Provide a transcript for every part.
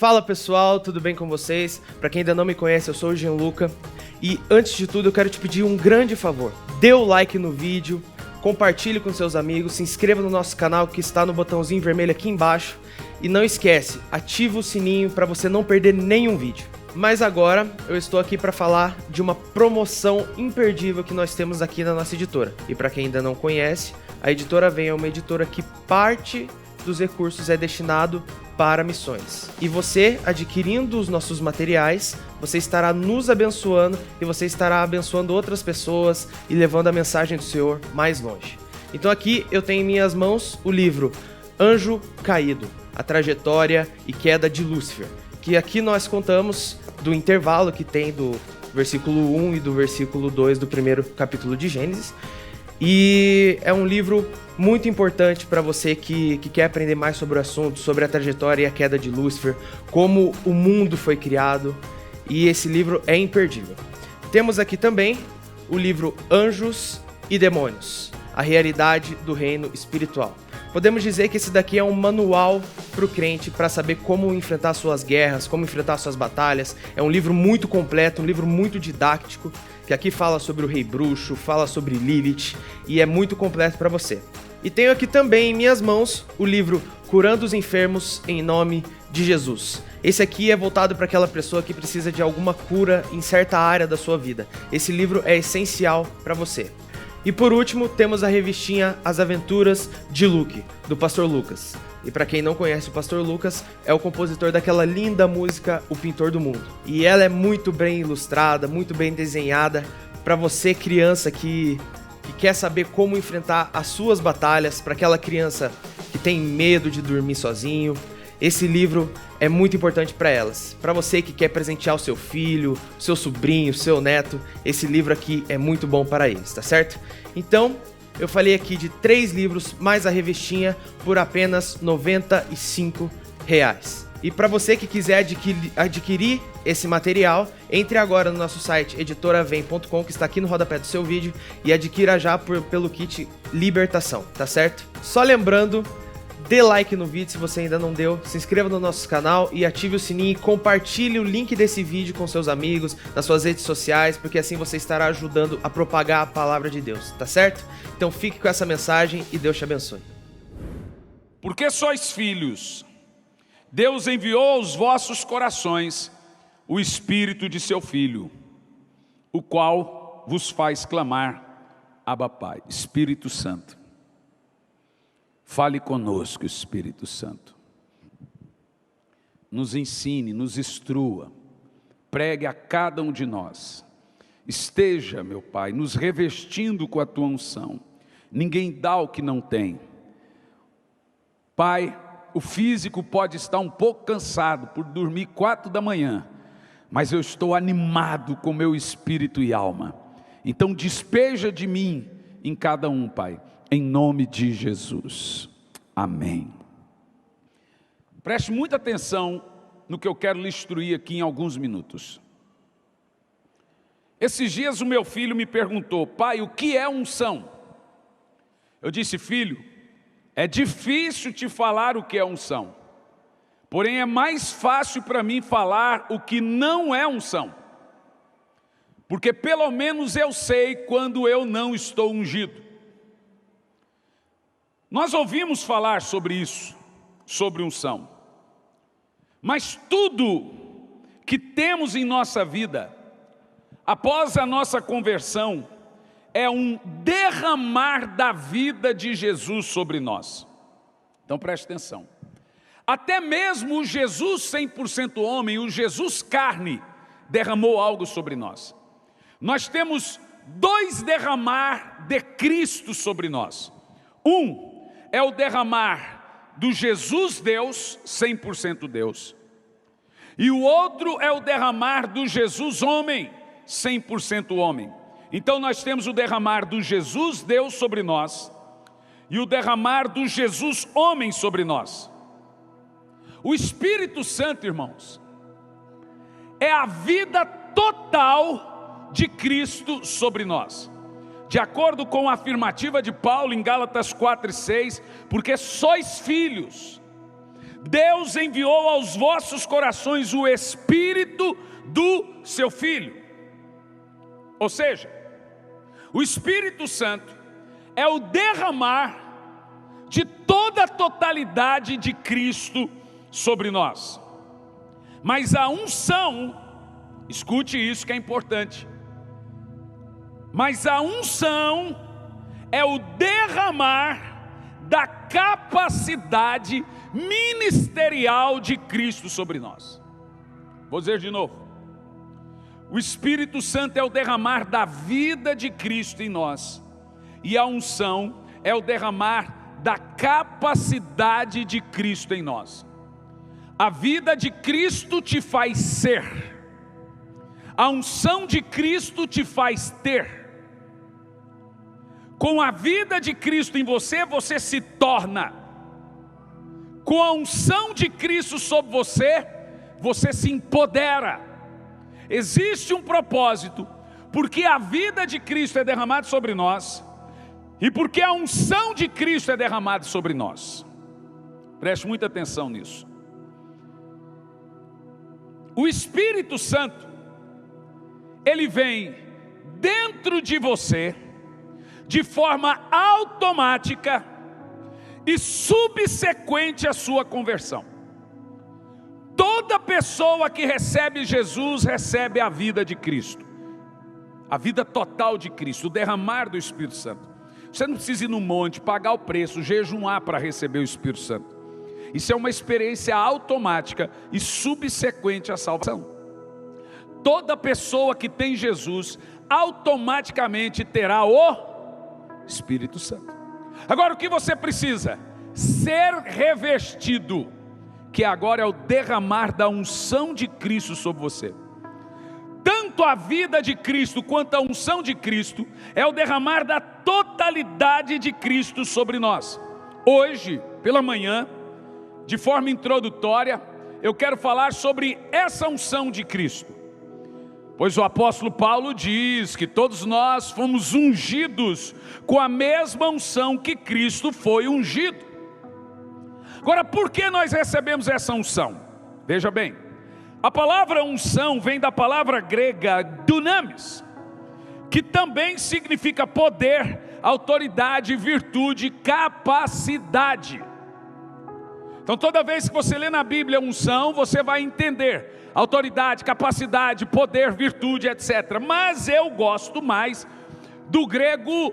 Fala pessoal, tudo bem com vocês? Para quem ainda não me conhece, eu sou o Gianluca e antes de tudo eu quero te pedir um grande favor. Dê o like no vídeo, compartilhe com seus amigos, se inscreva no nosso canal que está no botãozinho vermelho aqui embaixo e não esquece, ativa o sininho para você não perder nenhum vídeo. Mas agora eu estou aqui para falar de uma promoção imperdível que nós temos aqui na nossa editora. E para quem ainda não conhece, a Editora Vem é uma editora que parte dos recursos é destinado para missões. E você, adquirindo os nossos materiais, você estará nos abençoando e você estará abençoando outras pessoas e levando a mensagem do Senhor mais longe. Então aqui eu tenho em minhas mãos o livro Anjo Caído, a trajetória e queda de Lúcifer, que aqui nós contamos do intervalo que tem do versículo 1 e do versículo 2 do primeiro capítulo de Gênesis. E é um livro muito importante para você que quer aprender mais sobre o assunto, sobre a trajetória e a queda de Lúcifer, como o mundo foi criado, e esse livro é imperdível. Temos aqui também o livro Anjos e Demônios, a realidade do reino espiritual. Podemos dizer que esse daqui é um manual para o crente para saber como enfrentar suas guerras, como enfrentar suas batalhas. É um livro muito completo, um livro muito didático, que aqui fala sobre o Rei Bruxo, fala sobre Lilith e é muito completo para você. E tenho aqui também em minhas mãos o livro Curando os Enfermos em Nome de Jesus. Esse aqui é voltado para aquela pessoa que precisa de alguma cura em certa área da sua vida. Esse livro é essencial para você. E por último, temos a revistinha As Aventuras de Luke, do Pastor Lucas. E para quem não conhece o Pastor Lucas, é o compositor daquela linda música O Pintor do Mundo. E ela é muito bem ilustrada, muito bem desenhada, para você criança que quer saber como enfrentar as suas batalhas, para aquela criança que tem medo de dormir sozinho. Esse livro é muito importante para elas. Para você que quer presentear o seu filho, seu sobrinho, seu neto, esse livro aqui é muito bom para eles, tá certo? Então, eu falei aqui de 3 livros mais a revistinha por apenas R$ 95. E para você que quiser adquirir esse material, entre agora no nosso site editoravem.com, que está aqui no rodapé do seu vídeo, e adquira já pelo kit Libertação, tá certo? Só lembrando, dê like no vídeo se você ainda não deu, se inscreva no nosso canal e ative o sininho e compartilhe o link desse vídeo com seus amigos, nas suas redes sociais, porque assim você estará ajudando a propagar a palavra de Deus, tá certo? Então fique com essa mensagem e Deus te abençoe. Porque sois filhos, Deus enviou aos vossos corações o Espírito de seu Filho, o qual vos faz clamar, Abba Pai. Espírito Santo, fale conosco, Espírito Santo. Nos ensine, nos instrua, pregue a cada um de nós. Esteja, meu Pai, nos revestindo com a tua unção. Ninguém dá o que não tem. Pai, o físico pode estar um pouco cansado por dormir 4 da manhã, mas eu estou animado com meu espírito e alma. Então despeja de mim em cada um, Pai, em nome de Jesus. Amém. Preste muita atenção no que eu quero lhe instruir aqui em alguns minutos. Esses dias o meu filho me perguntou: pai, o que é unção? Eu disse: filho, é difícil te falar o que é unção, porém é mais fácil para mim falar o que não é unção, porque pelo menos eu sei quando eu não estou ungido. Nós ouvimos falar sobre isso, sobre unção, mas tudo que temos em nossa vida, após a nossa conversão, é um derramar da vida de Jesus sobre nós. Então preste atenção. Até mesmo o Jesus 100% homem, o Jesus carne, derramou algo sobre nós. Nós temos 2 derramar de Cristo sobre nós. Um é o derramar do Jesus Deus, 100% Deus. E o outro é o derramar do Jesus homem, 100% homem. Então nós temos o derramar do Jesus Deus sobre nós e o derramar do Jesus homem sobre nós. O Espírito Santo, irmãos, é a vida total de Cristo sobre nós. De acordo com a afirmativa de Paulo em Gálatas 4:6, porque sois filhos, Deus enviou aos vossos corações o Espírito do seu Filho. Ou seja, o Espírito Santo é o derramar de toda a totalidade de Cristo sobre nós. Mas a unção, escute isso que é importante, mas a unção é o derramar da capacidade ministerial de Cristo sobre nós. Vou dizer de novo. O Espírito Santo é o derramar da vida de Cristo em nós. E a unção é o derramar da capacidade de Cristo em nós. A vida de Cristo te faz ser. A unção de Cristo te faz ter. Com a vida de Cristo em você, você se torna. Com a unção de Cristo sobre você, você se empodera. Existe um propósito, porque a vida de Cristo é derramada sobre nós, e porque a unção de Cristo é derramada sobre nós. Preste muita atenção nisso. O Espírito Santo, ele vem dentro de você, de forma automática e subsequente à sua conversão. Toda pessoa que recebe Jesus, recebe a vida de Cristo. A vida total de Cristo, o derramar do Espírito Santo. Você não precisa ir no monte, pagar o preço, jejuar para receber o Espírito Santo. Isso é uma experiência automática e subsequente à salvação. Toda pessoa que tem Jesus, automaticamente terá o Espírito Santo. Agora o que você precisa? Ser revestido, que agora é o derramar da unção de Cristo sobre você. Tanto a vida de Cristo quanto a unção de Cristo é o derramar da totalidade de Cristo sobre nós. Hoje, pela manhã, de forma introdutória, eu quero falar sobre essa unção de Cristo. Pois o apóstolo Paulo diz que todos nós fomos ungidos com a mesma unção que Cristo foi ungido. Agora, por que nós recebemos essa unção? Veja bem, a palavra unção vem da palavra grega dunamis, que também significa poder, autoridade, virtude, capacidade. Então toda vez que você lê na Bíblia unção, você vai entender autoridade, capacidade, poder, virtude, etc. Mas eu gosto mais do grego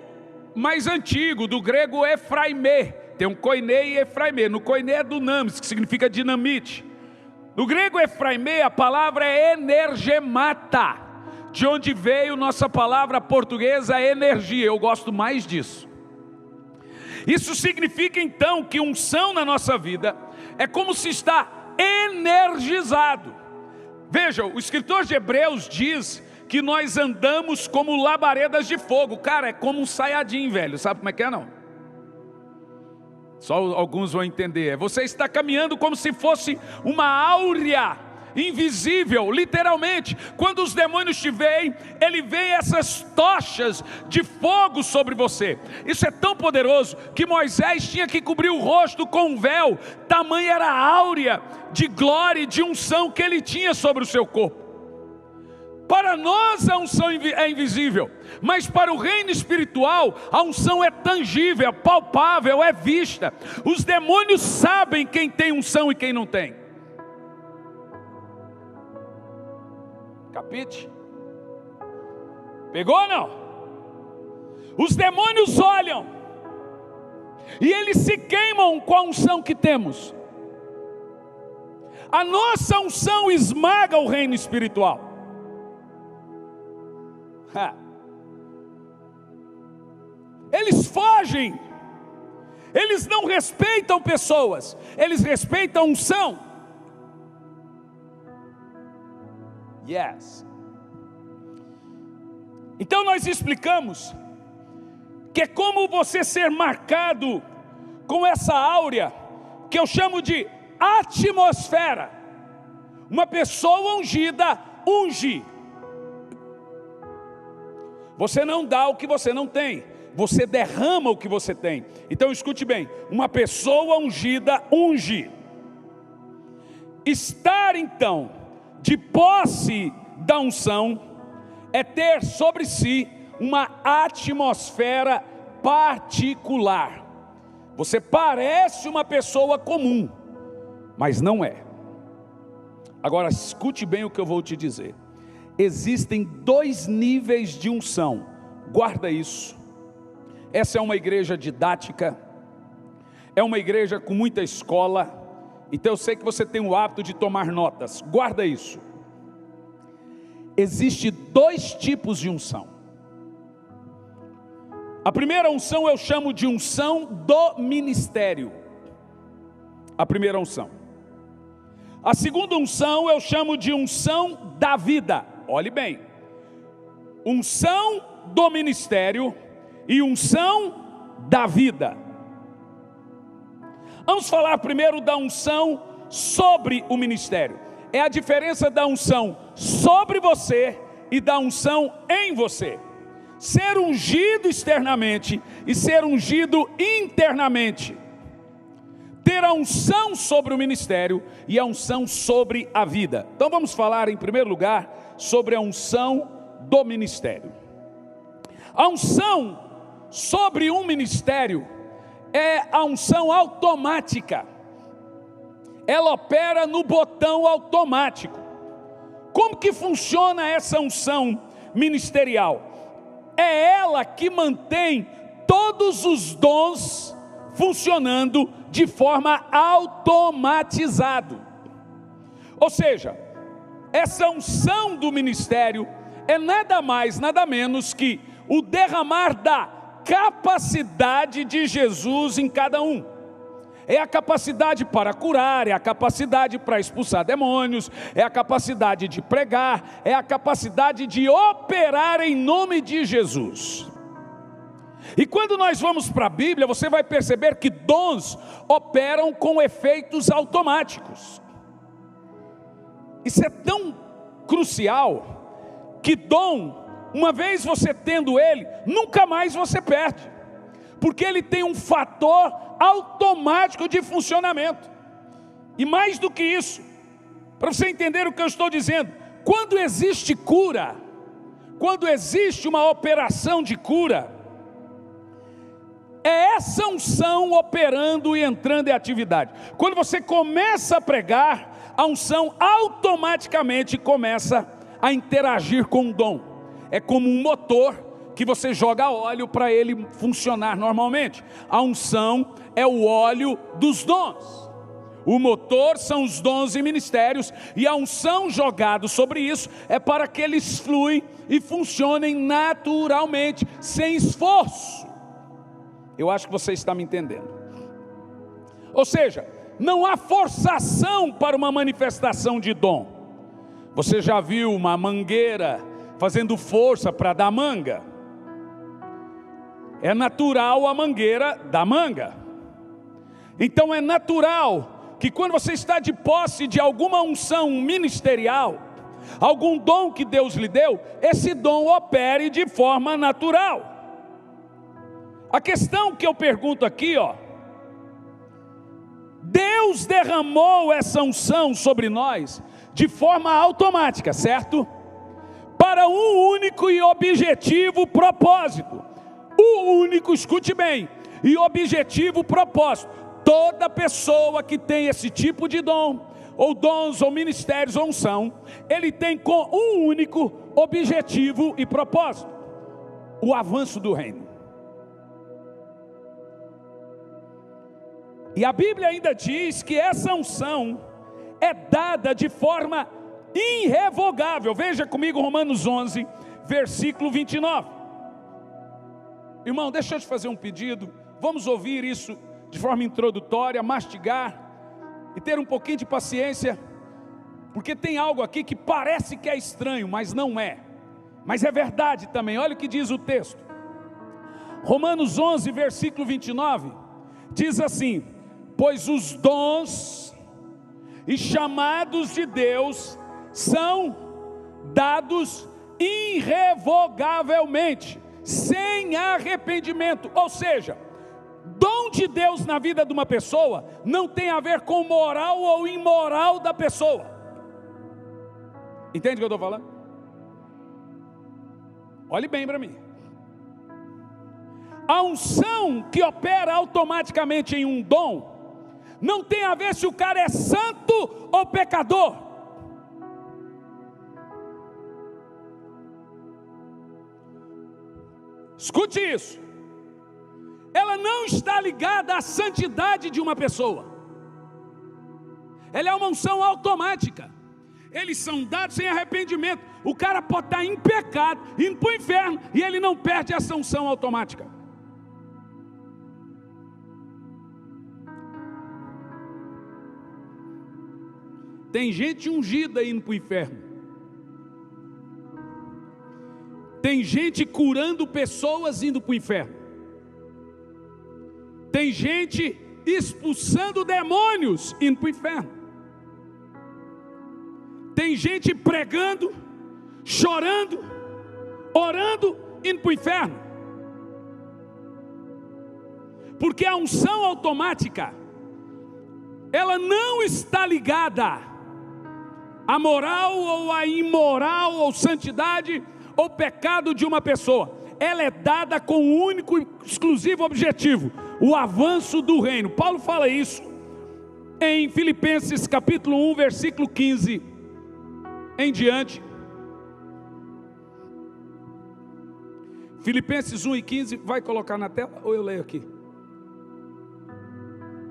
mais antigo, do grego efraimê. Tem um koiné e efraimê. No koiné é dunamis, que significa dinamite. No grego efraimê, a palavra é energemata, de onde veio nossa palavra portuguesa energia. Eu gosto mais disso. Isso significa então que unção na nossa vida é como se está energizado. Veja, o escritor de Hebreus diz que nós andamos como labaredas de fogo. Cara, é como um saiadim, velho. Sabe como é que é, não? Só alguns vão entender. Você está caminhando como se fosse uma áurea invisível, literalmente. Quando os demônios te veem, ele vê essas tochas de fogo sobre você. Isso é tão poderoso que Moisés tinha que cobrir o rosto com um véu. Tamanha era a áurea de glória e de unção que ele tinha sobre o seu corpo. Para nós a unção é invisível, mas para o reino espiritual a unção é tangível, é palpável, é vista. Os demônios sabem quem tem unção e quem não tem. Capite? Pegou ou não? Os demônios olham e eles se queimam com a unção que temos. A nossa unção esmaga o reino espiritual. Eles fogem. Eles não respeitam pessoas, eles respeitam a unção. Yes. Então nós explicamos que é como você ser marcado com essa áurea, que eu chamo de atmosfera. Uma pessoa ungida unge. Você não dá o que você não tem, você derrama o que você tem. Então escute bem, uma pessoa ungida unge. Estar então de posse da unção é ter sobre si uma atmosfera particular. Você parece uma pessoa comum, mas não é. Agora escute bem o que eu vou te dizer. Existem 2 níveis de unção. Guarda isso. Essa é uma igreja didática, é uma igreja com muita escola, então eu sei que você tem o hábito de tomar notas. Guarda isso. Existem 2 tipos de unção. A primeira unção eu chamo de unção do ministério. A primeira unção. A segunda unção eu chamo de unção da vida. Olhe bem. Unção do ministério e unção da vida. Vamos falar primeiro da unção sobre o ministério. É a diferença da unção sobre você e da unção em você. Ser ungido externamente e ser ungido internamente. Ter a unção sobre o ministério e a unção sobre a vida. Então vamos falar em primeiro lugar sobre a unção do ministério. A unção sobre um ministério é a unção automática. Ela opera no botão automático. Como que funciona essa unção ministerial? É ela que mantém todos os dons funcionando de forma automatizada. Ou seja, essa unção do ministério é nada mais, nada menos que o derramar da capacidade de Jesus em cada um. É a capacidade para curar, é a capacidade para expulsar demônios, é a capacidade de pregar, é a capacidade de operar em nome de Jesus. E quando nós vamos para a Bíblia, você vai perceber que dons operam com efeitos automáticos. Isso é tão crucial que dom, uma vez você tendo ele, nunca mais você perde, porque ele tem um fator automático de funcionamento. E mais do que isso, para você entender o que eu estou dizendo, quando existe cura, quando existe uma operação de cura, é essa unção operando e entrando em atividade. Quando você começa a pregar, a unção automaticamente começa a interagir com o dom. É como um motor que você joga óleo para ele funcionar normalmente. A unção é o óleo dos dons. O motor são os dons e ministérios, e a unção jogada sobre isso é para que eles fluem e funcionem naturalmente, sem esforço. Eu acho que você está me entendendo. Ou seja, não há forçação para uma manifestação de dom. Você já viu uma mangueira fazendo força para dar manga? É natural a mangueira dar manga. Então é natural que quando você está de posse de alguma unção ministerial, algum dom que Deus lhe deu, esse dom opere de forma natural. A questão que eu pergunto aqui, Deus derramou essa unção sobre nós de forma automática, certo? Para um único e objetivo propósito. O único, escute bem, e objetivo propósito. Toda pessoa que tem esse tipo de dom, ou dons, ou ministérios, ou unção, ele tem com um único objetivo e propósito: o avanço do reino. E a Bíblia ainda diz que essa unção é dada de forma irrevogável. Veja comigo Romanos 11, versículo 29. Irmão, deixa eu te fazer um pedido. Vamos ouvir isso de forma introdutória, mastigar e ter um pouquinho de paciência, porque tem algo aqui que parece que é estranho, mas não é. Mas é verdade também. Olha o que diz o texto. Romanos 11, versículo 29, diz assim: pois os dons e chamados de Deus são dados irrevogavelmente, sem arrependimento. Ou seja, dom de Deus na vida de uma pessoa não tem a ver com moral ou imoral da pessoa. Entende o que eu estou falando? Olhe bem para mim. A unção que opera automaticamente em um dom não tem a ver se o cara é santo ou pecador. Escute isso. Ela não está ligada à santidade de uma pessoa. Ela é uma unção automática. Eles são dados sem arrependimento. O cara pode estar em pecado, indo para o inferno, e ele não perde essa unção automática. Tem gente ungida indo para o inferno. Tem gente curando pessoas indo para o inferno. Tem gente expulsando demônios indo para o inferno. Tem gente pregando, chorando, orando, indo para o inferno. Porque a unção automática, ela não está ligada à moral ou à imoral ou santidade ou pecado de uma pessoa. Ela é dada com um único e exclusivo objetivo: o avanço do reino. Paulo fala isso em Filipenses capítulo 1, versículo 15 em diante. Filipenses 1 e 15, vai colocar na tela ou eu leio aqui?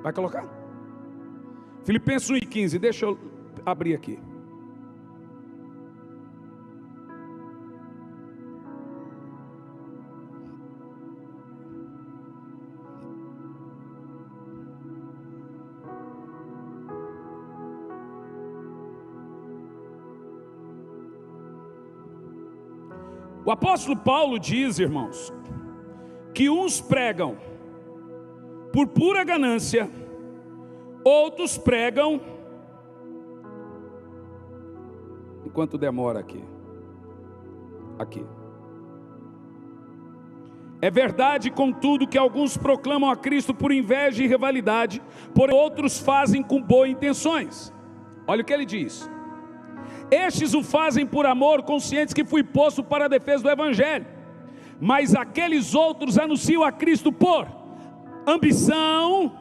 Vai colocar? Filipenses 1 e 15, deixa eu abrir aqui. O apóstolo Paulo diz, irmãos, que uns pregam por pura ganância, outros pregam, enquanto demora aqui. É verdade, contudo, que alguns proclamam a Cristo por inveja e rivalidade, porém outros fazem com boas intenções. Olha o que ele diz: estes o fazem por amor, conscientes que fui posto para a defesa do Evangelho. Mas aqueles outros anunciam a Cristo por ambição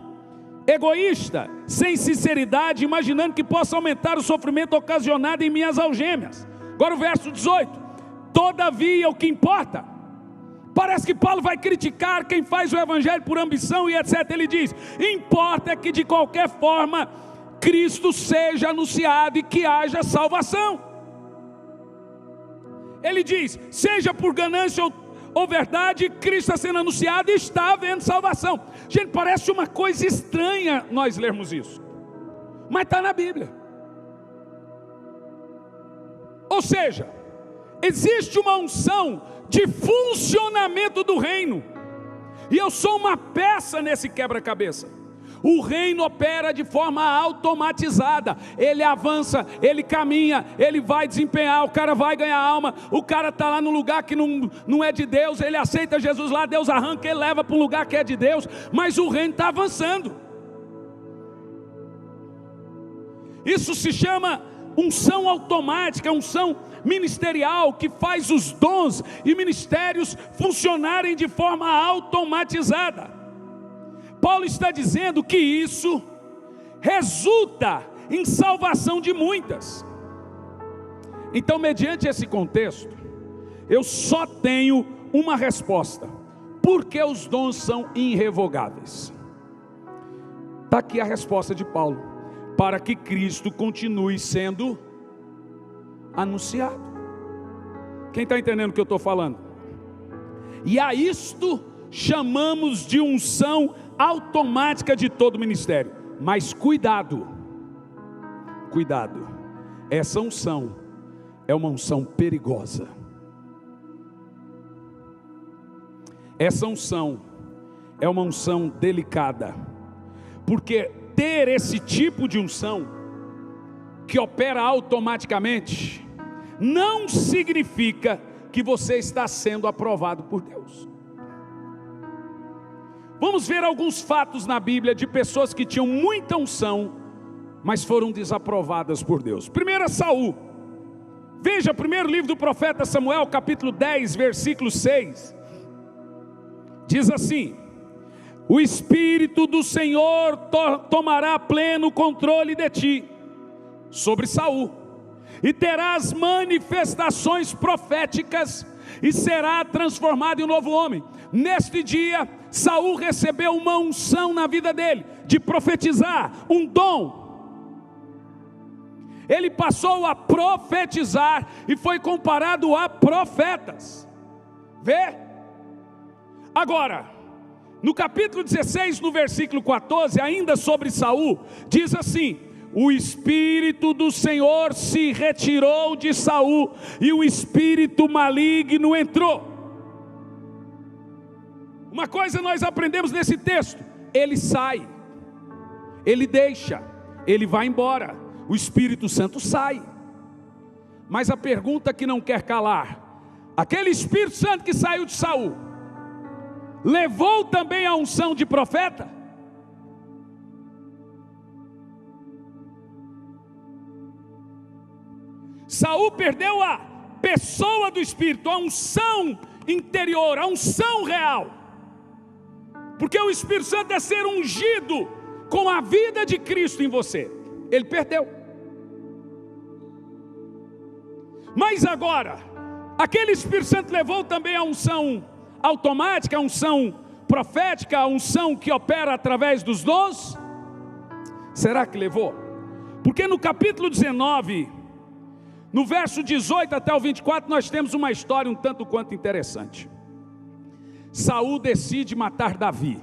egoísta, sem sinceridade, imaginando que possa aumentar o sofrimento ocasionado em minhas algemas. Agora o verso 18: todavia o que importa, parece que Paulo vai criticar quem faz o Evangelho por ambição e etc. Ele diz: importa que de qualquer forma Cristo seja anunciado e que haja salvação. Ele diz: seja por ganância ou verdade, Cristo está sendo anunciado e está havendo salvação. Gente, parece uma coisa estranha nós lermos isso, mas está na Bíblia. Ou seja, existe uma unção de funcionamento do reino, e eu sou uma peça nesse quebra-cabeça. O reino opera de forma automatizada. Ele avança, ele caminha, ele vai desempenhar, o cara vai ganhar alma. O cara está lá no lugar que não é de Deus, ele aceita Jesus lá, Deus arranca, ele leva para um lugar que é de Deus. Mas o reino está avançando. Isso se chama unção automática, unção ministerial, que faz os dons e ministérios funcionarem de forma automatizada. Paulo está dizendo que isso resulta em salvação de muitas. Então, mediante esse contexto, eu só tenho uma resposta: por que os dons são irrevogáveis? Está aqui a resposta de Paulo: para que Cristo continue sendo anunciado. Quem está entendendo o que eu estou falando? E a isto chamamos de unção automática de todo ministério. Mas cuidado, essa unção é uma unção perigosa. Essa unção é uma unção delicada, porque ter esse tipo de unção que opera automaticamente não significa que você está sendo aprovado por Deus. Vamos ver alguns fatos na Bíblia de pessoas que tinham muita unção, mas foram desaprovadas por Deus. Primeiro, Saul. Veja, primeiro livro do profeta Samuel, capítulo 10, versículo 6. Diz assim: o Espírito do Senhor tomará pleno controle de ti, sobre Saul, e terás manifestações proféticas, e será transformado em um novo homem. Neste dia, Saul recebeu uma unção na vida dele, de profetizar, um dom. Ele passou a profetizar, e foi comparado a profetas. Vê? Agora, no capítulo 16, no versículo 14, ainda sobre Saul, diz assim: o Espírito do Senhor se retirou de Saul, e o espírito maligno entrou. Uma coisa nós aprendemos nesse texto: ele sai, ele deixa, ele vai embora, o Espírito Santo sai. Mas a pergunta que não quer calar: aquele Espírito Santo que saiu de Saul, levou também a unção de profeta? Saul perdeu a pessoa do Espírito, a unção interior, a unção real. Porque o Espírito Santo é ser ungido com a vida de Cristo em você. Ele perdeu. Mas agora, aquele Espírito Santo levou também a unção automática, a unção profética, a unção que opera através dos dons? Será que levou? Porque no capítulo 19, no verso 18 até o 24, nós temos uma história um tanto quanto interessante. Saul decide matar Davi.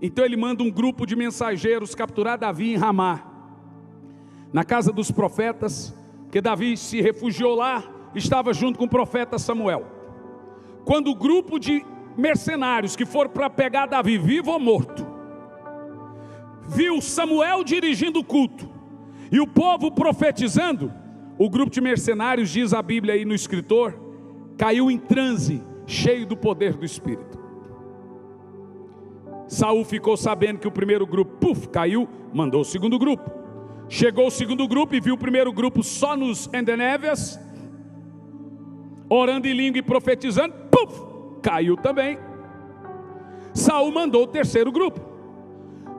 Então ele manda um grupo de mensageiros capturar Davi em Ramá, na casa dos profetas, porque Davi se refugiou lá, estava junto com o profeta Samuel. Quando o grupo de mercenários que foram para pegar Davi, vivo ou morto, viu Samuel dirigindo o culto e o povo profetizando, o grupo de mercenários, diz a Bíblia aí no escritor, caiu em transe, cheio do poder do Espírito. Saul ficou sabendo que o primeiro grupo, caiu, mandou o segundo grupo. Chegou o segundo grupo e viu o primeiro grupo só nos endenévias, orando em língua e profetizando, caiu também. Saul mandou o terceiro grupo.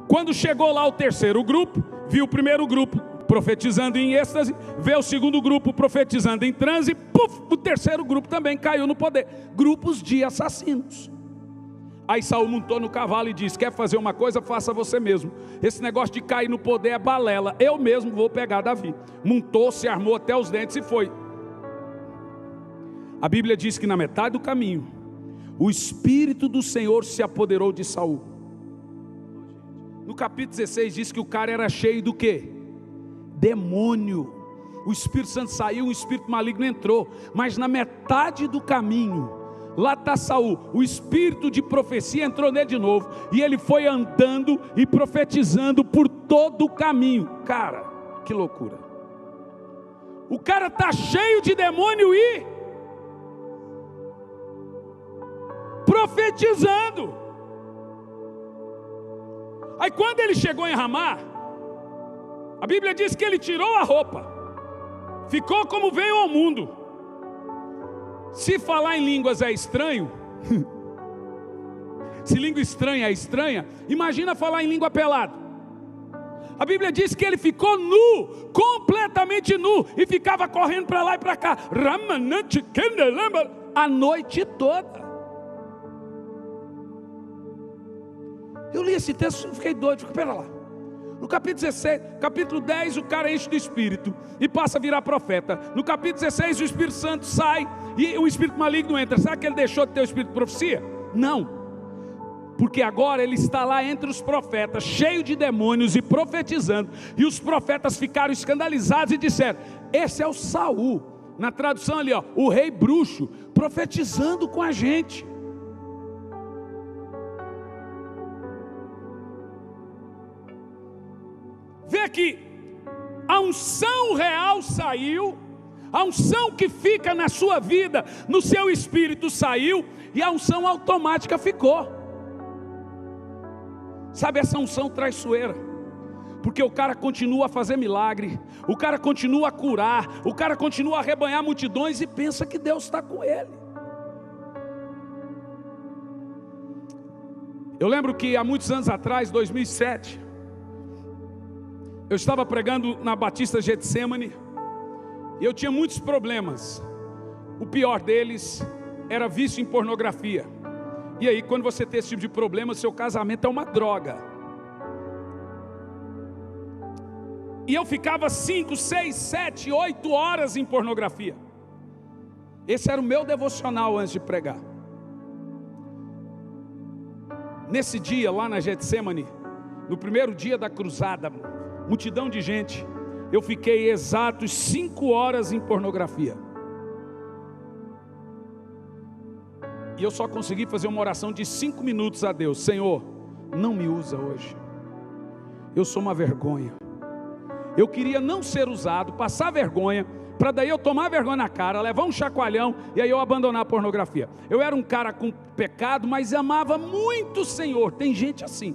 Quando chegou lá o terceiro grupo, viu o primeiro grupo profetizando em êxtase, vê o segundo grupo profetizando em transe, o terceiro grupo também caiu no poder. Grupos de assassinos. Aí Saul montou no cavalo e disse: quer fazer uma coisa, faça você mesmo. Esse negócio de cair no poder é balela, eu mesmo vou pegar Davi. Montou, se armou até os dentes e foi. A Bíblia diz que na metade do caminho, o Espírito do Senhor se apoderou de Saul. No capítulo 16 diz que o cara era cheio do quê? Demônio. O Espírito Santo saiu, o espírito maligno entrou. Mas na metade do caminho, lá está Saul, o espírito de profecia entrou nele de novo, e ele foi andando e profetizando por todo o caminho. Cara, que loucura. O cara está cheio de demônio e profetizando. Aí quando ele chegou em Ramá, a Bíblia diz que ele tirou a roupa, ficou como veio ao mundo. Se falar em línguas é estranho, se língua estranha é estranha, imagina falar em língua pelado. A Bíblia diz que ele ficou nu, completamente nu, e ficava correndo para lá e para cá, a noite toda. Eu li esse texto e fiquei doido, espera lá. No capítulo 16, capítulo 10, o cara enche do Espírito e passa a virar profeta. No capítulo 16, o Espírito Santo sai e o espírito maligno entra. Será que ele deixou de ter o espírito de profecia? Não, porque agora ele está lá entre os profetas, cheio de demônios e profetizando. E os profetas ficaram escandalizados e disseram: esse é o Saul, na tradução ali, ó, o rei bruxo, profetizando com a gente. Vê que a unção real saiu, A unção que fica na sua vida, no seu espírito saiu, e a unção automática ficou. Sabe, essa unção traiçoeira, porque o cara continua a fazer milagre, o cara continua a curar, o cara continua a arrebanhar multidões e pensa que Deus está com ele. Eu lembro que há muitos anos atrás, 2007, eu estava pregando na Batista Getsemane, e eu tinha muitos problemas. O pior deles era vício em pornografia. E aí, quando você tem esse tipo de problema, seu casamento é uma droga. E eu ficava 5, 6, 7, 8 horas em pornografia. Esse era o meu devocional antes de pregar. Nesse dia, lá na Getsemane, no primeiro dia da cruzada, multidão de gente, eu fiquei exatos 5 horas em pornografia. E eu só consegui fazer uma oração de 5 minutos a Deus: Senhor, não me usa hoje, eu sou uma vergonha. Eu queria não ser usado, passar vergonha, para daí eu tomar vergonha na cara, levar um chacoalhão, e aí eu abandonar a pornografia. Eu era um cara com pecado, mas amava muito o Senhor. Tem gente assim,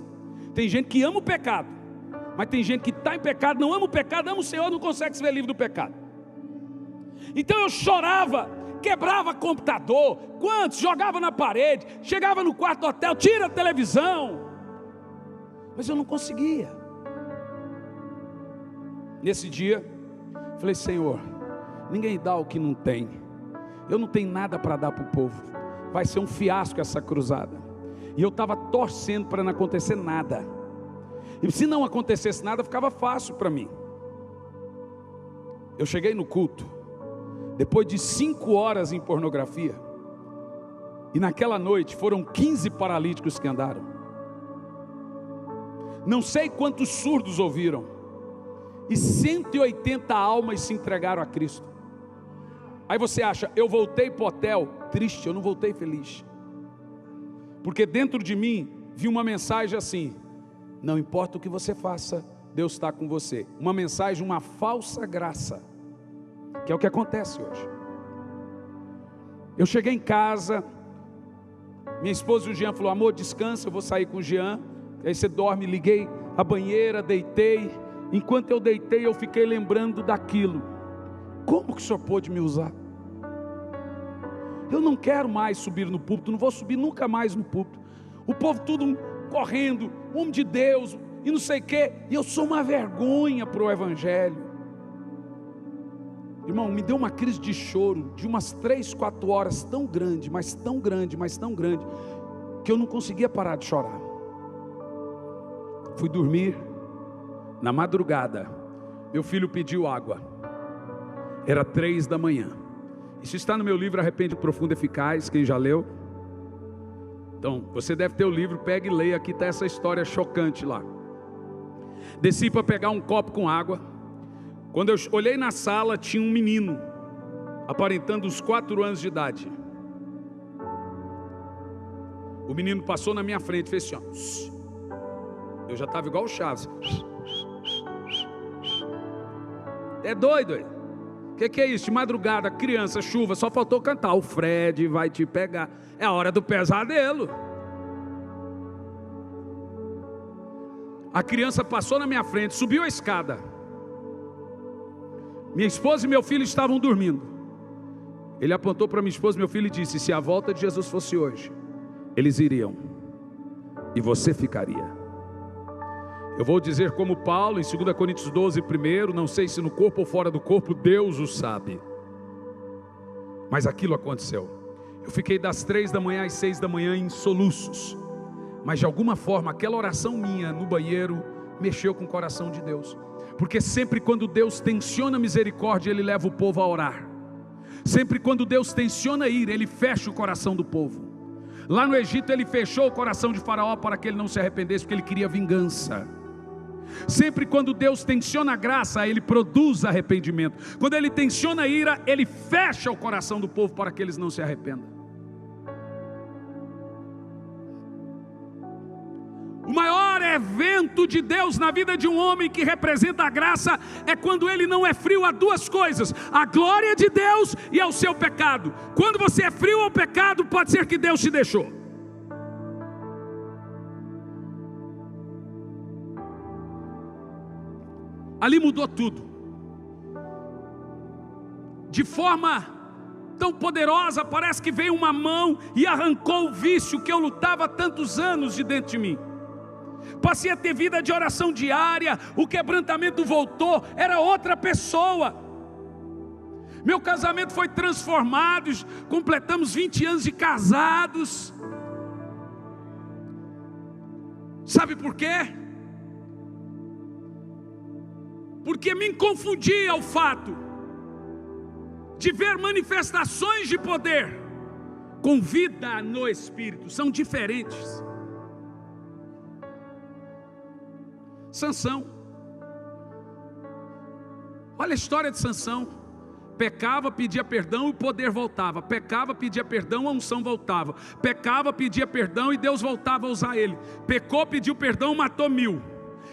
tem gente que ama o pecado, mas tem gente que está em pecado, não ama o pecado, ama o Senhor, não consegue se ver livre do pecado. Então eu chorava, quebrava computador, quantos, jogava na parede, chegava no quarto do hotel, tira a televisão, mas eu não conseguia. Nesse dia, falei: Senhor, ninguém dá o que não tem, eu não tenho nada para dar para o povo, vai ser um fiasco essa cruzada. E eu estava torcendo para não acontecer nada, e se não acontecesse nada, ficava fácil para mim. Eu cheguei no culto, depois de 5 horas em pornografia, e naquela noite foram 15 paralíticos que andaram. Não sei quantos surdos ouviram, e 180 almas se entregaram a Cristo. Aí você acha, eu voltei para o hotel triste? Eu não voltei feliz, porque dentro de mim vi uma mensagem assim: não importa o que você faça, Deus está com você. Uma mensagem, uma falsa graça, que é o que acontece hoje. Eu cheguei em casa, minha esposa e o Jean falou: amor, descansa, eu vou sair com o Jean, aí você dorme. Liguei a banheira, deitei. Enquanto eu deitei, eu fiquei lembrando daquilo. Como que o Senhor pôde me usar? Eu não quero mais subir no púlpito, não vou subir nunca mais no púlpito. O povo tudo correndo, homem de Deus, e não sei o quê, e eu sou uma vergonha para o Evangelho. Irmão, me deu uma crise de choro, de umas 3, 4 horas, tão grande, mas tão grande, mas tão grande, que eu não conseguia parar de chorar. Fui dormir. Na madrugada, meu filho pediu água. Era 3 da manhã. Isso está no meu livro Arrependimento Profundo e Eficaz. Quem já leu? Então, você deve ter o livro, pega e leia. Aqui está essa história chocante lá. Desci para pegar um copo com água. Quando eu olhei na sala, tinha um menino, aparentando uns 4 anos de idade. O menino passou na minha frente, fez assim, ó. Eu já estava igual o Chaves. É doido, o que é isso? De madrugada, criança, chuva, só faltou cantar: o Fred vai te pegar. É a hora do pesadelo. A criança passou na minha frente, subiu a escada. Minha esposa e meu filho estavam dormindo. Ele apontou para minha esposa e meu filho e disse: se a volta de Jesus fosse hoje, eles iriam, e você ficaria. Eu vou dizer como Paulo em 2 Coríntios 12, primeiro: não sei se no corpo ou fora do corpo, Deus o sabe. Mas aquilo aconteceu. Eu fiquei das 3 da manhã às 6 da manhã em soluços. Mas de alguma forma aquela oração minha no banheiro mexeu com o coração de Deus. Porque sempre quando Deus tensiona misericórdia, Ele leva o povo a orar. Sempre quando Deus tensiona ira, Ele fecha o coração do povo. Lá no Egito Ele fechou o coração de Faraó para que ele não se arrependesse, porque ele queria vingança. Sempre quando Deus tensiona a graça, Ele produz arrependimento. Quando Ele tensiona a ira, Ele fecha o coração do povo para que eles não se arrependam. O maior evento de Deus na vida de um homem que representa a graça é quando ele não é frio a duas coisas: a glória de Deus e ao seu pecado. Quando você é frio ao pecado, pode ser que Deus te deixou. Ali mudou tudo, de forma tão poderosa. Parece que veio uma mão e arrancou o vício que eu lutava há tantos anos de dentro de mim. Passei a ter vida de oração diária, o quebrantamento voltou, era outra pessoa. Meu casamento foi transformado, completamos 20 anos de casados. Sabe por quê? Porque me confundia ao fato de ver manifestações de poder com vida no Espírito. São diferentes. Sansão, olha a história de Sansão. Pecava, pedia perdão e o poder voltava. Pecava, pedia perdão, a unção voltava. Pecava, pedia perdão e Deus voltava a usar ele. Pecou, pediu perdão, matou 1000.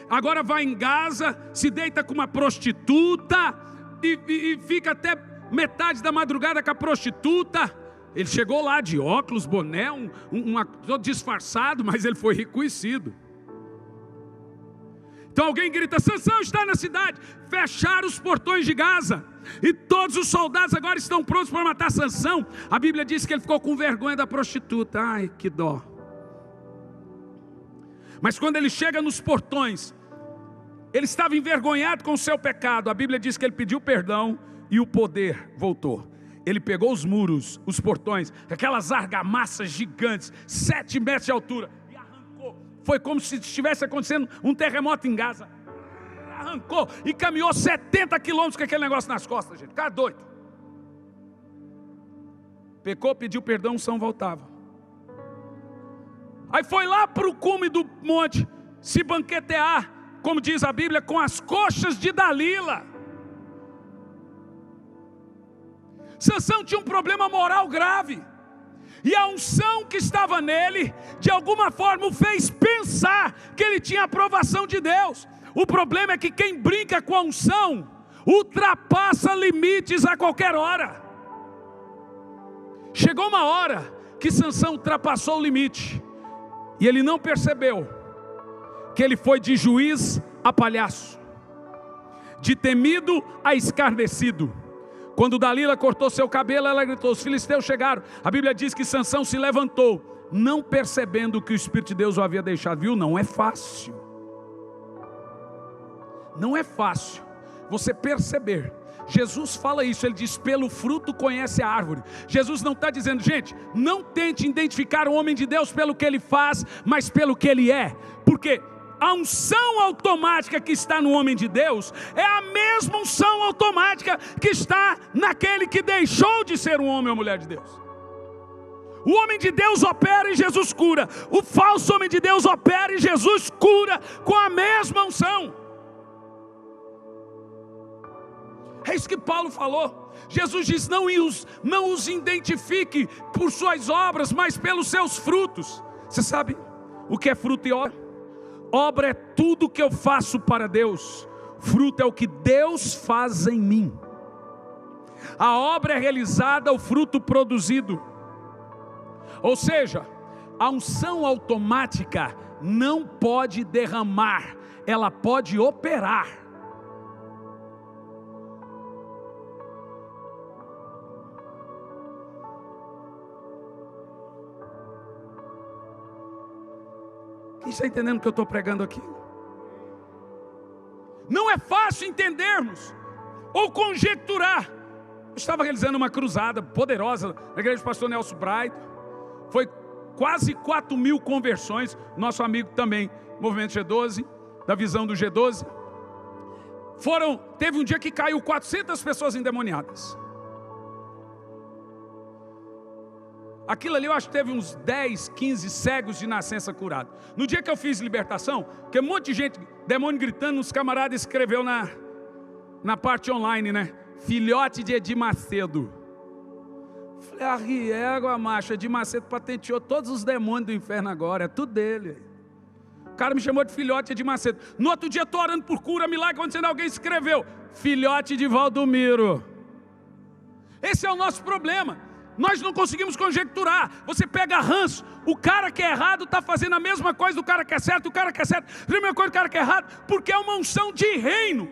Agora vai em Gaza, se deita com uma prostituta e fica até metade da madrugada com a prostituta. Ele chegou lá de óculos, boné, todo disfarçado, mas ele foi reconhecido. Então alguém grita: Sansão está na cidade. Fecharam os portões de Gaza e todos os soldados agora estão prontos para matar Sansão. A Bíblia diz que ele ficou com vergonha da prostituta. Ai, que dó. Mas quando ele chega nos portões, ele estava envergonhado com o seu pecado. A Bíblia diz que ele pediu perdão e o poder voltou. Ele pegou os muros, os portões, aquelas argamassas gigantes, 7 metros de altura, e arrancou. Foi como se estivesse acontecendo um terremoto em Gaza. Arrancou e caminhou 70 quilômetros com aquele negócio nas costas, gente. Cara doido. Pecou, pediu perdão, o som voltava. Aí foi lá para o cume do monte se banquetear, como diz a Bíblia, com as coxas de Dalila. Sansão tinha um problema moral grave, e a unção que estava nele, de alguma forma o fez pensar que ele tinha a aprovação de Deus. O problema é que quem brinca com a unção, ultrapassa limites a qualquer hora. Chegou uma hora que Sansão ultrapassou o limite, e ele não percebeu que ele foi de juiz a palhaço, de temido a escarnecido. Quando Dalila cortou seu cabelo, ela gritou: os filisteus chegaram. A Bíblia diz que Sansão se levantou, não percebendo que o Espírito de Deus o havia deixado. Viu? Não é fácil. Não é fácil você perceber. Jesus fala isso, ele diz: pelo fruto conhece a árvore. Jesus não está dizendo: gente, não tente identificar o homem de Deus pelo que ele faz, mas pelo que ele é. Porque a unção automática que está no homem de Deus é a mesma unção automática que está naquele que deixou de ser um homem ou mulher de Deus. O homem de Deus opera e Jesus cura. O falso homem de Deus opera e Jesus cura com a mesma unção. É isso que Paulo falou. Jesus diz: não os identifique por suas obras, mas pelos seus frutos. Você sabe o que é fruto e obra? Obra é tudo que eu faço para Deus. Fruto é o que Deus faz em mim. A obra é realizada, o fruto produzido. Ou seja, a unção automática não pode derramar, ela pode operar. Quem está entendendo o que eu estou pregando aqui? Não é fácil entendermos ou conjecturar. Eu estava realizando uma cruzada poderosa na igreja do pastor Nelson Braido. Foi quase 4.000 conversões. Nosso amigo também, Movimento G12, da visão do G12. Teve um dia que caiu 400 pessoas endemoniadas. Aquilo ali eu acho que teve uns 10, 15 cegos de nascença curados. No dia que eu fiz libertação, porque um monte de gente, demônio gritando, uns camaradas escreveu na parte online, né? Filhote de Edir Macedo. Falei: arriégua, macho, Edir Macedo patenteou todos os demônios do inferno agora, é tudo dele. cara me chamou de filhote de Macedo. No outro dia estou orando por cura, milagre acontecendo, alguém escreveu, filhote de Valdomiro. Esse é o nosso problema. Nós não conseguimos conjecturar. Você pega ranço, o cara que é errado está fazendo a mesma coisa do cara que é certo, o cara que é certo, a mesma coisa do cara que é errado, porque é uma unção de reino.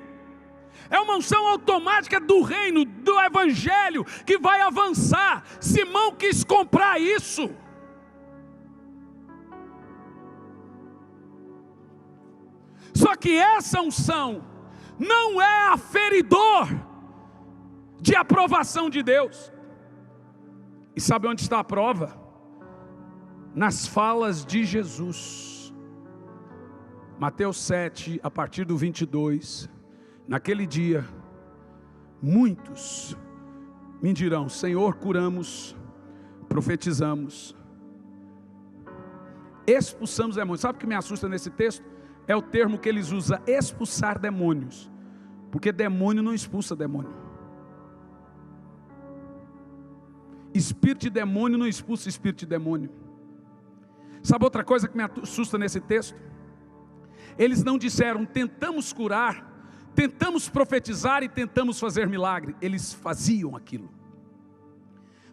É uma unção automática do reino, do evangelho, que vai avançar. Simão quis comprar isso. Só que essa unção não é aferidor de aprovação de Deus. E sabe onde está a prova? Nas falas de Jesus. Mateus 7, a partir do 22. Naquele dia, muitos me dirão, Senhor, curamos, profetizamos, expulsamos demônios. Sabe o que me assusta nesse texto? É o termo que eles usam, expulsar demônios. Porque demônio não expulsa demônio. Espírito de demônio não expulsa espírito de demônio. Sabe outra coisa que me assusta nesse texto? Eles não disseram, tentamos curar, tentamos profetizar e tentamos fazer milagre. Eles faziam aquilo.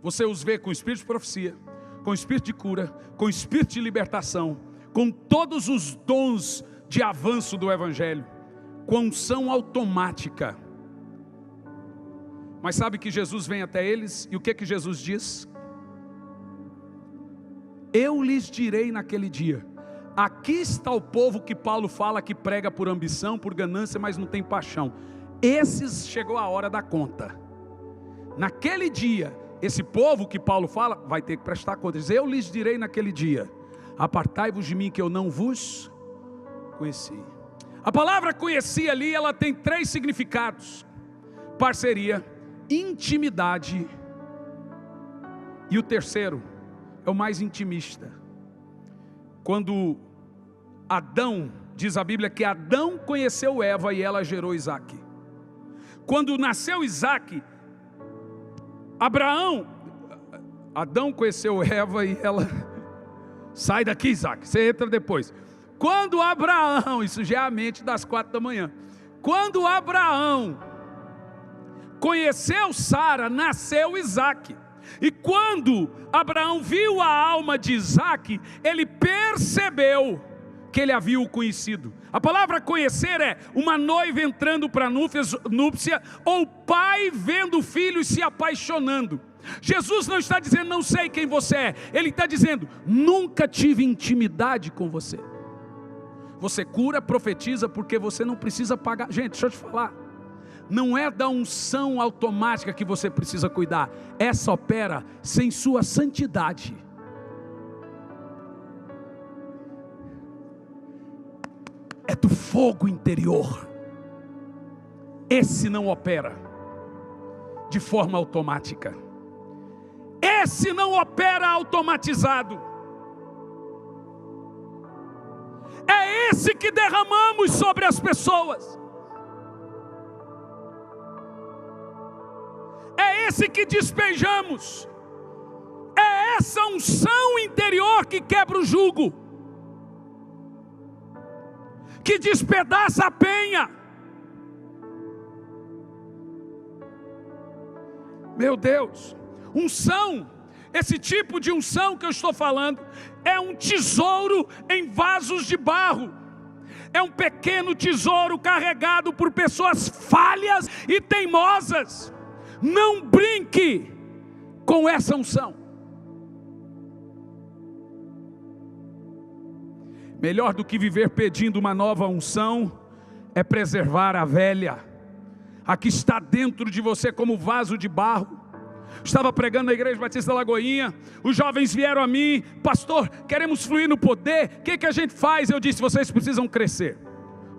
Você os vê com espírito de profecia, com espírito de cura, com espírito de libertação, com todos os dons de avanço do evangelho, com unção automática. Mas sabe que Jesus vem até eles, e o que Jesus diz? Eu lhes direi naquele dia, aqui está o povo que Paulo fala que prega por ambição, por ganância, mas não tem paixão. Esses chegou a hora da conta. Naquele dia, esse povo que Paulo fala, vai ter que prestar conta. Diz, eu lhes direi naquele dia, apartai-vos de mim que eu não vos conheci. A palavra conheci ali, ela tem 3 significados: parceria, intimidade, e o terceiro é o mais intimista. Quando Adão, diz a Bíblia que Adão conheceu Eva e ela gerou Isaac. Quando nasceu Isaac, Adão conheceu Eva e ela, sai daqui Isaac, você entra depois. Quando Abraão, isso já é a mente das 4 da manhã, quando Abraão conheceu Sara, nasceu Isaac. E quando Abraão viu a alma de Isaac, ele percebeu que ele havia o conhecido. A palavra conhecer é uma noiva entrando para a núpcia, ou pai vendo o filho e se apaixonando. Jesus não está dizendo não sei quem você é, ele está dizendo nunca tive intimidade com você. Você cura, profetiza porque você não precisa pagar. Gente, deixa eu te falar, não é da unção automática que você precisa cuidar, essa opera sem sua santidade. É do fogo interior. Esse não opera de forma automática. Esse não opera automatizado. É esse que derramamos sobre as pessoas. É esse que despejamos. É essa unção interior que quebra o jugo, que despedaça a penha. Meu Deus, unção, esse tipo de unção que eu estou falando, é um tesouro em vasos de barro. É um pequeno tesouro carregado por pessoas falhas e teimosas. Não brinque com essa unção. Melhor do que viver pedindo uma nova unção, é preservar a velha, a que está dentro de você como vaso de barro. Estava pregando na Igreja Batista da Lagoinha, os jovens vieram a mim, pastor, queremos fluir no poder, o que a gente faz? Eu disse, vocês precisam crescer.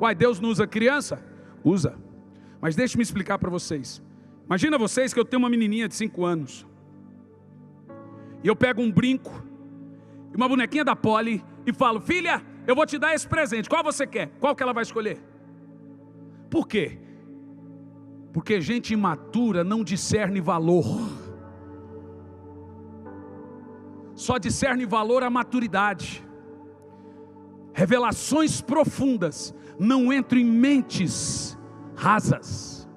Uai, Deus não usa criança? Usa, mas deixe-me explicar para vocês. Imagina vocês que eu tenho uma menininha de 5 anos, e eu pego um brinco, e uma bonequinha da Polly, e falo, filha, eu vou te dar esse presente, qual você quer? Qual que ela vai escolher? Por quê? Porque gente imatura não discerne valor. Só discerne valor a maturidade. Revelações profundas não entram em mentes rasas.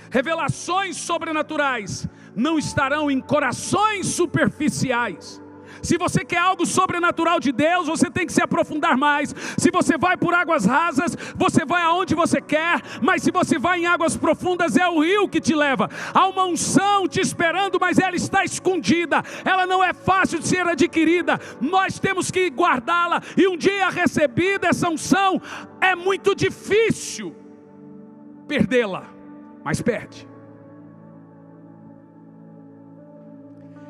Revelações sobrenaturais não estarão em corações superficiais. Se você quer algo sobrenatural de Deus, você tem que se aprofundar mais. Se você vai por águas rasas, você vai aonde você quer. Mas se você vai em águas profundas, é o rio que te leva. Há uma unção te esperando, mas ela está escondida. Ela não é fácil de ser adquirida. Nós temos que guardá-la. E um dia recebida essa unção, é muito difícil perdê-la. Mas perde.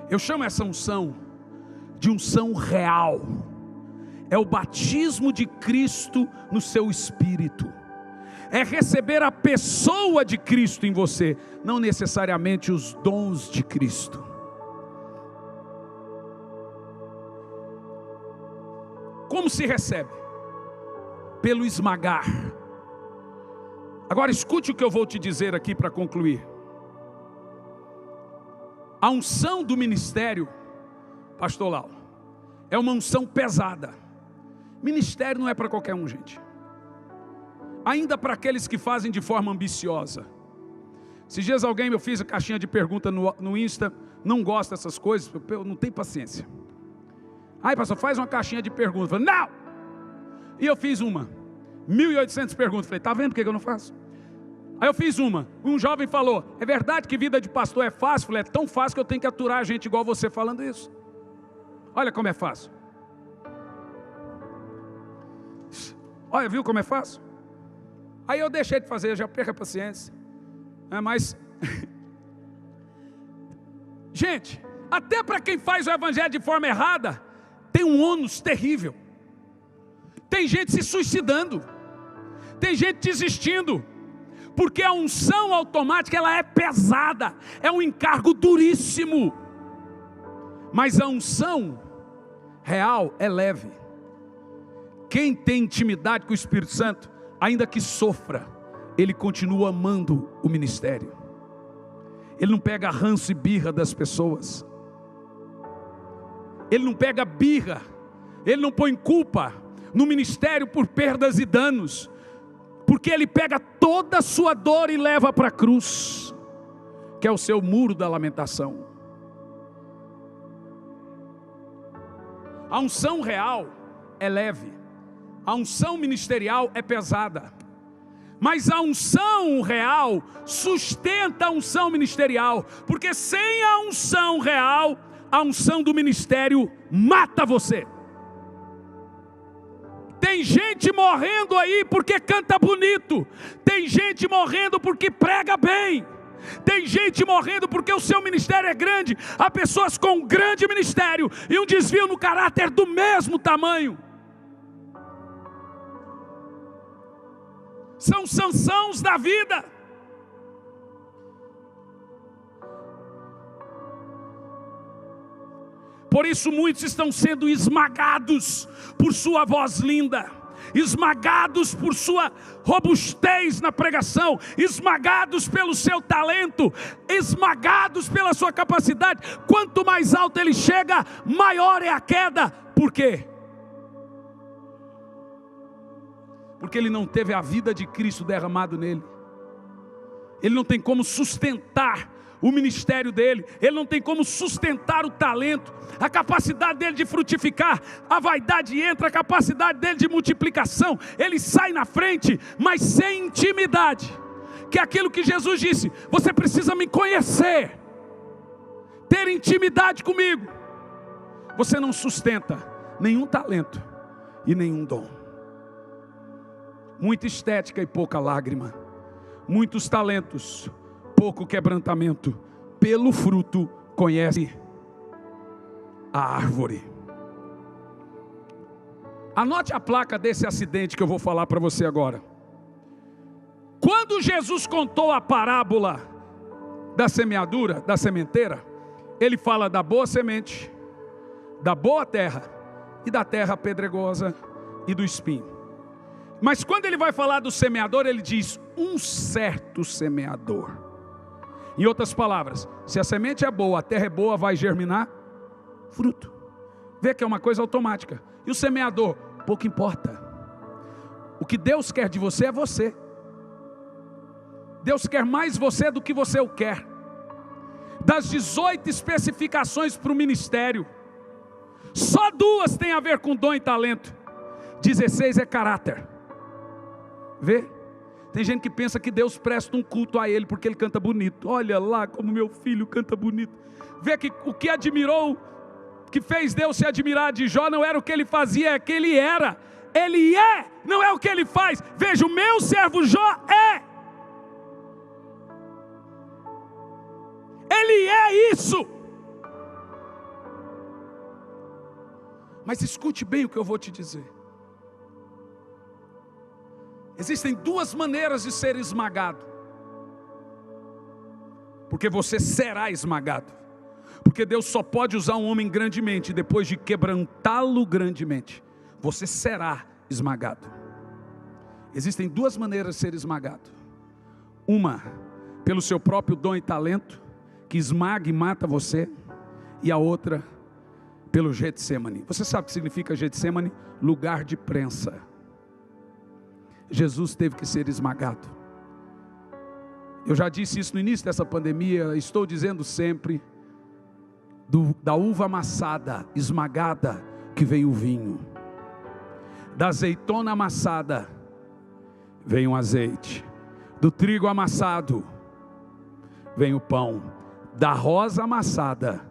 Eu chamo essa unção de unção real. É o batismo de Cristo no seu espírito. É receber a pessoa de Cristo em você, não necessariamente os dons de Cristo. Como se recebe? Pelo esmagar. Agora escute o que eu vou te dizer aqui para concluir. A unção do ministério pastoral é uma unção pesada. Ministério não é para qualquer um, gente. Ainda para aqueles que fazem de forma ambiciosa. Esses dias eu fiz a caixinha de pergunta no Insta. Não gosto dessas coisas, eu não tenho paciência. Aí pastor, faz uma caixinha de perguntas. Eu falei, não! E eu fiz uma 1.800 perguntas. Falei, tá vendo por que eu não faço? Aí eu fiz uma. Um jovem falou, é verdade que vida de pastor é fácil? Eu falei, é tão fácil que eu tenho que aturar a gente igual você falando isso. Olha como é fácil. Olha, viu como é fácil? Aí eu deixei de fazer, eu já perco a paciência. Mas gente, até para quem faz o evangelho de forma errada, tem um ônus terrível. Tem gente se suicidando. Tem gente desistindo. Porque a unção automática, ela é pesada. É um encargo duríssimo. Mas a unção real é leve. Quem tem intimidade com o Espírito Santo, ainda que sofra, ele continua amando o ministério. Ele não pega ranço e birra das pessoas. Ele não pega birra. Ele não põe culpa no ministério por perdas e danos. Porque ele pega toda a sua dor e leva para a cruz, que é o seu muro da lamentação. A unção real é leve. A unção ministerial é pesada. Mas a unção real sustenta a unção ministerial. Porque sem a unção real, a unção do ministério mata você. Tem gente morrendo aí porque canta bonito. Tem gente morrendo porque prega bem. Tem gente morrendo porque o seu ministério é grande. Há pessoas com um grande ministério e um desvio no caráter do mesmo tamanho. São Sansãos da vida. Por isso muitos estão sendo esmagados por sua voz linda, esmagados por sua robustez na pregação, esmagados pelo seu talento, esmagados pela sua capacidade. Quanto mais alto ele chega, maior é a queda. Por quê? Porque ele não teve a vida de Cristo derramado nele. Ele não tem como sustentar o ministério dele. Ele não tem como sustentar o talento, a capacidade dele de frutificar. A vaidade entra, a capacidade dele de multiplicação. Ele sai na frente, mas sem intimidade. Que é aquilo que Jesus disse: você precisa me conhecer, ter intimidade comigo. Você não sustenta nenhum talento e nenhum dom. Muita estética e pouca lágrima. Muitos talentos, pouco quebrantamento. Pelo fruto conhece a árvore. Anote a placa desse acidente que eu vou falar para você agora. Quando Jesus contou a parábola da semeadura, da sementeira, ele fala da boa semente, da boa terra e da terra pedregosa e do espinho. Mas quando ele vai falar do semeador, ele diz um certo semeador. Em outras palavras, se a semente é boa, a terra é boa, vai germinar fruto. Vê que é uma coisa automática. E o semeador? Pouco importa. O que Deus quer de você é você. Deus quer mais você do que você o quer. Das 18 especificações para o ministério, só 2 têm a ver com dom e talento. 16 é caráter. Vê? Tem gente que pensa que Deus presta um culto a ele porque ele canta bonito. Olha lá como meu filho canta bonito. Vê que o que admirou, que fez Deus se admirar de Jó, não era o que ele fazia, é que ele era. Ele é, não é o que ele faz. Veja, o meu servo Jó é. Ele é isso. Mas escute bem o que eu vou te dizer. Existem 2 maneiras de ser esmagado. Porque você será esmagado. Porque Deus só pode usar um homem grandemente depois de quebrantá-lo grandemente. Você será esmagado. Existem 2 maneiras de ser esmagado. Uma, pelo seu próprio dom e talento, que esmaga e mata você. E a outra, pelo Getsemane. Você sabe o que significa Getsemane? Lugar de prensa. Jesus teve que ser esmagado. Eu já disse isso no início dessa pandemia, estou dizendo sempre. Da uva amassada, esmagada, que veio o vinho. Da azeitona amassada, vem o azeite. Do trigo amassado, vem o pão. Da rosa amassada,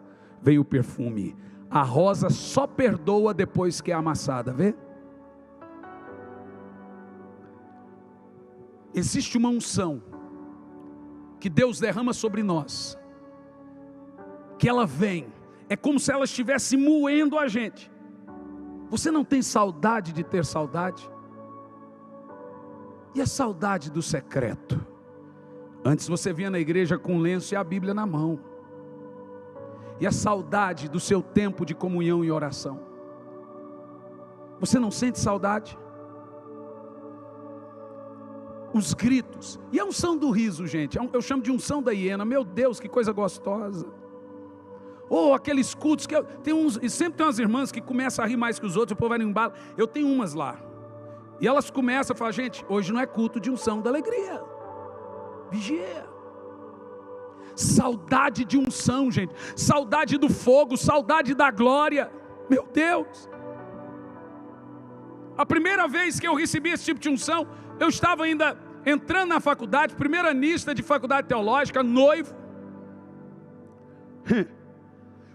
vem o perfume. A rosa só perdoa depois que é amassada, vê? Existe uma unção que Deus derrama sobre nós, que ela vem, é como se ela estivesse moendo a gente. Você não tem saudade de ter saudade? E a saudade do secreto? Antes você vinha na igreja com o lenço e a Bíblia na mão. E a saudade do seu tempo de comunhão e oração? Você não sente saudade? Os gritos, e a unção do riso, gente, eu chamo de unção da hiena. Meu Deus, que coisa gostosa. Ou aqueles cultos que e sempre tem umas irmãs que começam a rir mais que os outros, o povo vai no embalo. Eu tenho umas lá, e elas começam a falar: gente, hoje não é culto de unção da alegria, vigia. Saudade de unção, gente, saudade do fogo, saudade da glória. Meu Deus, a primeira vez que eu recebi esse tipo de unção, eu estava ainda entrando na faculdade, primeira anista de faculdade teológica, noivo.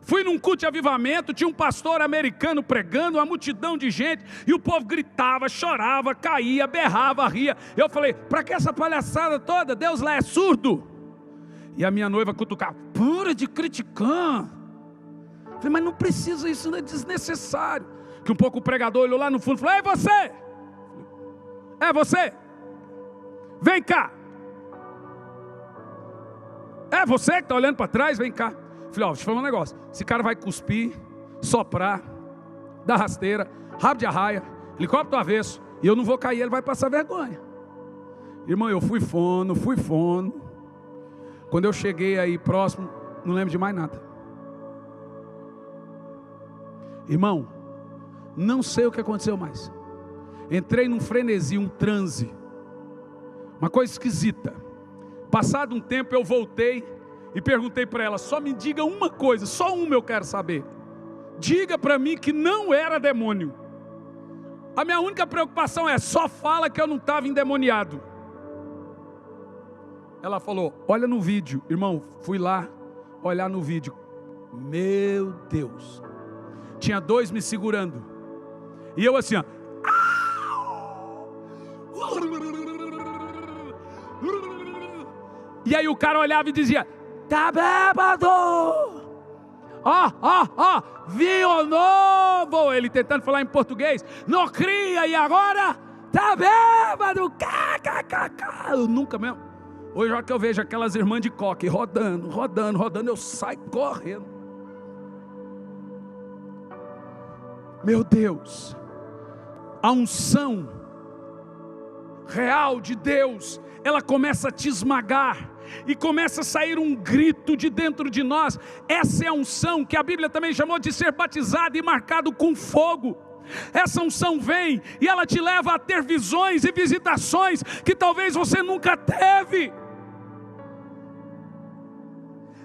Fui num culto de avivamento, tinha um pastor americano pregando, uma multidão de gente, e o povo gritava, chorava, caía, berrava, ria. Eu falei: para que essa palhaçada toda? Deus lá é surdo. E a minha noiva cutucava: para de criticar. Eu falei: mas não precisa, isso não é desnecessário. Que um pouco o pregador olhou lá no fundo e falou: ei, você! É você? Vem cá. É você que está olhando para trás? Vem cá. Falei: ó, deixa eu falar um negócio. Esse cara vai cuspir, soprar, dar rasteira, rabo de arraia, helicóptero avesso, e eu não vou cair, ele vai passar vergonha. Irmão, eu fui fono. Quando eu cheguei aí próximo, não lembro de mais nada. Irmão, não sei o que aconteceu mais. Entrei num frenesi, um transe, uma coisa esquisita. Passado um tempo eu voltei e perguntei para ela: só me diga uma coisa, só uma eu quero saber. Diga para mim que não era demônio. A minha única preocupação é: só fala que eu não estava endemoniado. Ela falou: olha no vídeo. Irmão, fui lá olhar no vídeo. Meu Deus, tinha 2 me segurando, e eu assim, ó. E aí o cara olhava e dizia: tá bêbado, ó, vinho novo. Ele tentando falar em português, não cria, e agora tá bêbado, eu nunca mesmo. Hoje, olha que eu vejo aquelas irmãs de coque rodando, eu saio correndo. Meu Deus, a unção real de Deus, ela começa a te esmagar, e começa a sair um grito de dentro de nós. Essa é a unção que a Bíblia também chamou de ser batizado e marcado com fogo. Essa unção vem e ela te leva a ter visões e visitações que talvez você nunca teve.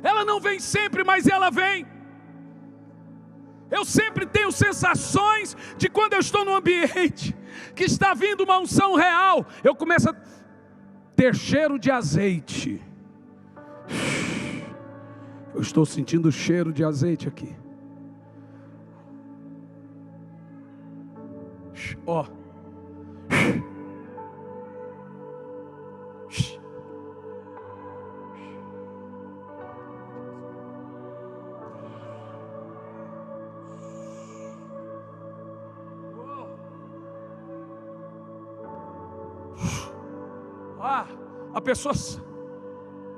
Ela não vem sempre, mas ela vem. Eu sempre tenho sensações de quando eu estou num ambiente que está vindo uma unção real, eu começo a ter cheiro de azeite. Eu estou sentindo o cheiro de azeite aqui. Ó. A pessoa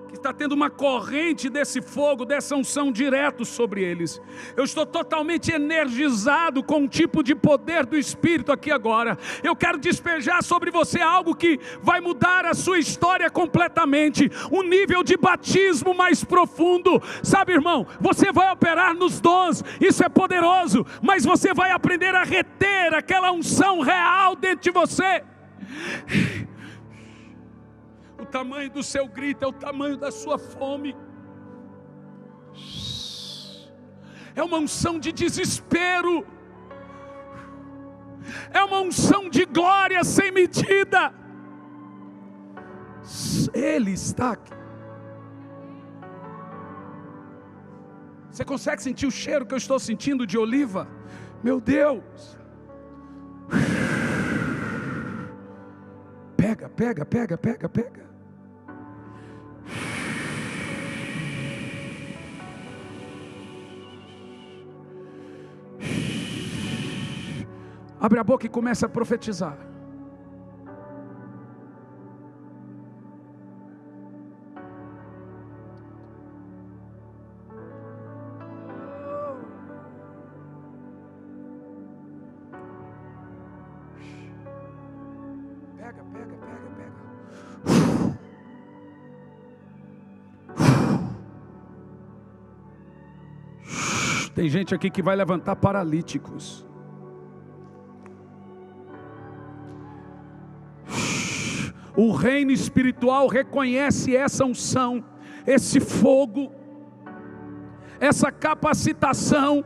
que está tendo uma corrente desse fogo, dessa unção direto sobre eles. Eu estou totalmente energizado com um tipo de poder do Espírito aqui agora. Eu quero despejar sobre você algo que vai mudar a sua história completamente. Um nível de batismo mais profundo. Sabe, irmão, você vai operar nos dons, isso é poderoso, mas você vai aprender a reter aquela unção real dentro de você. O tamanho do seu grito é o tamanho da sua fome. É uma unção de desespero. É uma unção de glória sem medida. Ele está aqui. Você consegue sentir o cheiro que eu estou sentindo de oliva? Meu Deus. Pega, pega, pega, pega, pega. Abre a boca e começa a profetizar. Pega, pega, pega, pega. Tem gente aqui que vai levantar paralíticos. O reino espiritual reconhece essa unção, esse fogo, essa capacitação.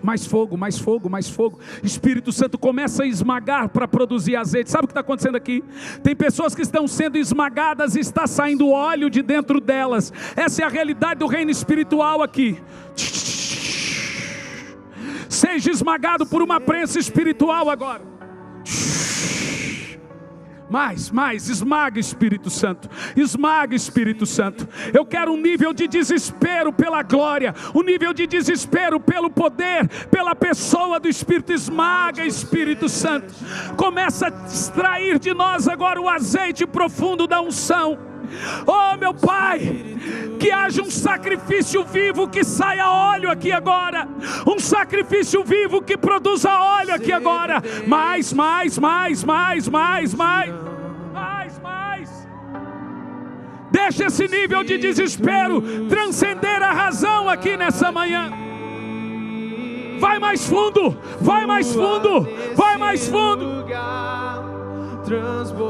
Mais fogo, mais fogo, mais fogo. Espírito Santo começa a esmagar para produzir azeite. Sabe o que está acontecendo aqui? Tem pessoas que estão sendo esmagadas e está saindo óleo de dentro delas. Essa é a realidade do reino espiritual aqui. Seja esmagado por uma prensa espiritual agora. Mais, esmaga Espírito Santo, esmaga Espírito Santo. Eu quero um nível de desespero pela glória, um nível de desespero pelo poder, pela pessoa do Espírito. Esmaga Espírito Santo. Começa a extrair de nós agora o azeite profundo da unção. Oh meu Pai, que haja um sacrifício vivo que saia óleo aqui agora, um sacrifício vivo que produza óleo aqui agora. Mais. Deixa esse nível de desespero transcender a razão aqui nessa manhã. Vai mais fundo, vai mais fundo, vai mais fundo,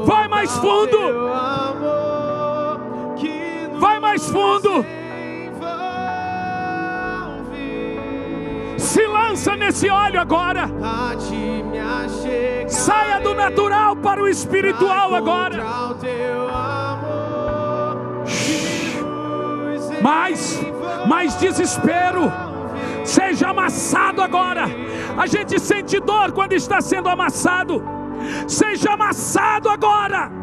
vai mais fundo, vai mais fundo. Se lança nesse óleo agora. Saia do natural para o espiritual agora. Mais desespero. Seja amassado agora. A gente sente dor quando está sendo amassado. Seja amassado agora.